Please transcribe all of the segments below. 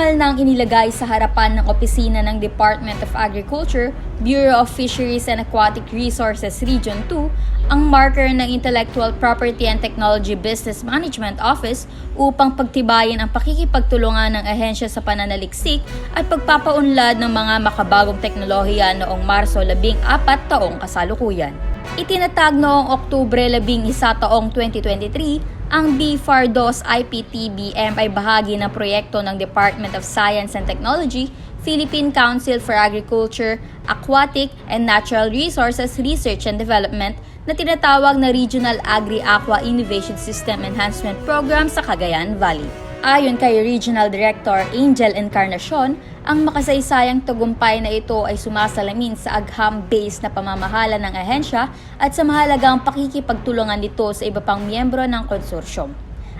Formal nang inilagay sa harapan ng opisina ng Department of Agriculture, Bureau of Fisheries and Aquatic Resources Region 2 ang marker ng Intellectual Property and Technology Business Management Office upang pagtibayin ang pakikipagtulungan ng ahensya sa pananaliksik at pagpapaunlad ng mga makabagong teknolohiya noong Marso 14 taong kasalukuyan. Itinatag noong Oktubre 11 taong 2023, ang BFAR-2 IPTBM ay bahagi ng proyekto ng Department of Science and Technology, Philippine Council for Agriculture, Aquatic and Natural Resources Research and Development na tinatawag na Regional Agri-Aqua Innovation System Enhancement Program sa Cagayan Valley. Ayon kay Regional Director Angel Encarnacion, ang makasaysayang tagumpay na ito ay sumasalamin sa agham-based na pamamahala ng ahensya at sa mahalagang pakikipagtulungan nito sa iba pang miyembro ng konsorsyum.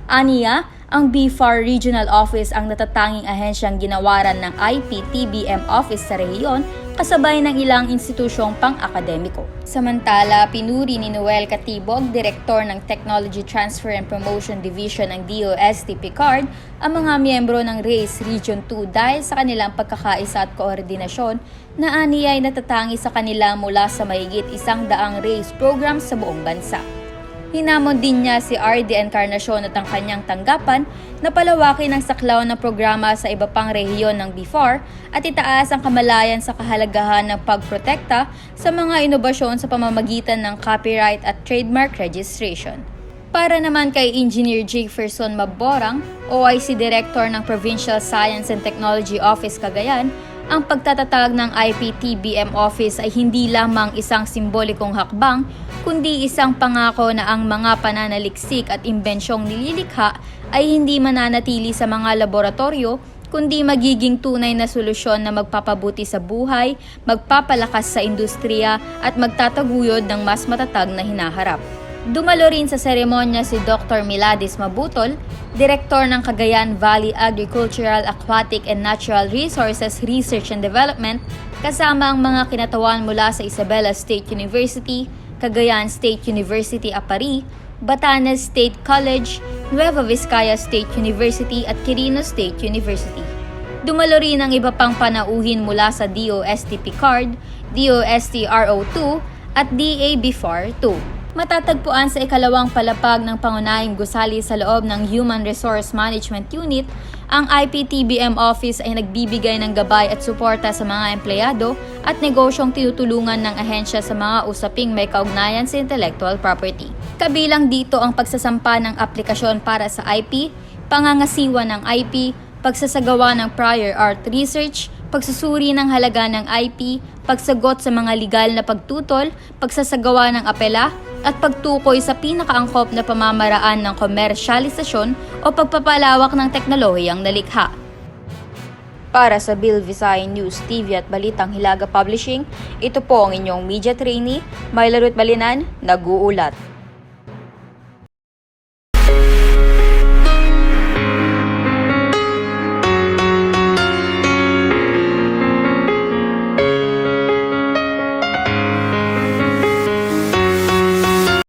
Aniya, ang BFAR Regional Office ang natatanging ahensyang ginawaran ng IPTBM Office sa rehiyon kasabay ng ilang institusyong pang-akademiko. Samantala, pinuri ni Noel Catibog, Direktor ng Technology Transfer and Promotion Division ng DOST-PCARD, ang mga miyembro ng RACE Region 2 dahil sa kanilang pagkakaisa at koordinasyon na aniya ay natatangi sa kanila mula sa mahigit 100 RACE programs sa buong bansa. Hinamon din niya si RD Encarnacion at ang kanyang tanggapan na palawakin ang saklaw ng programa sa iba pang rehiyon ng BFAR at itaas ang kamalayan sa kahalagahan ng pagprotekta sa mga inobasyon sa pamamagitan ng copyright at trademark registration. Para naman kay Engineer Jefferson Maborang, OIC Director ng Provincial Science and Technology Office Cagayan, ang pagtatatag ng IPTBM Office ay hindi lamang isang simbolikong hakbang, kundi isang pangako na ang mga pananaliksik at imbensyong nililikha ay hindi mananatili sa mga laboratorio, kundi magiging tunay na solusyon na magpapabuti sa buhay, magpapalakas sa industriya at magtataguyod ng mas matatag na hinaharap. Dumalo rin sa seremonya si Dr. Miladis Mabutol, Direktor ng Cagayan Valley Agricultural, Aquatic and Natural Resources Research and Development, kasama ang mga kinatawan mula sa Isabela State University, Cagayan State University Apari, Batanes State College, Nueva Vizcaya State University at Quirino State University. Dumalo rin ang iba pang panauhin mula sa DOST-PCARD, DOST-RO2 at DA-BFAR-2. Matatagpuan sa ikalawang palapag ng pangunahing gusali sa loob ng Human Resource Management Unit, ang IPTBM Office ay nagbibigay ng gabay at suporta sa mga empleyado at negosyong tinutulungan ng ahensya sa mga usaping may kaugnayan sa intellectual property. Kabilang dito ang pagsasampa ng aplikasyon para sa IP, pangangasiwa ng IP, pagsasagawa ng prior art research, pagsusuri ng halaga ng IP, pagsagot sa mga legal na pagtutol, pagsasagawa ng apela, at pagtukoy sa pinakaangkop na pamamaraan ng komersyalisasyon o pagpapalawak ng teknolohiyang nalikha. Para sa Bill Visay News TV at Balitang Hilaga Publishing, ito po ang inyong media trainee, Myla Ruth Balinan, nag-uulat.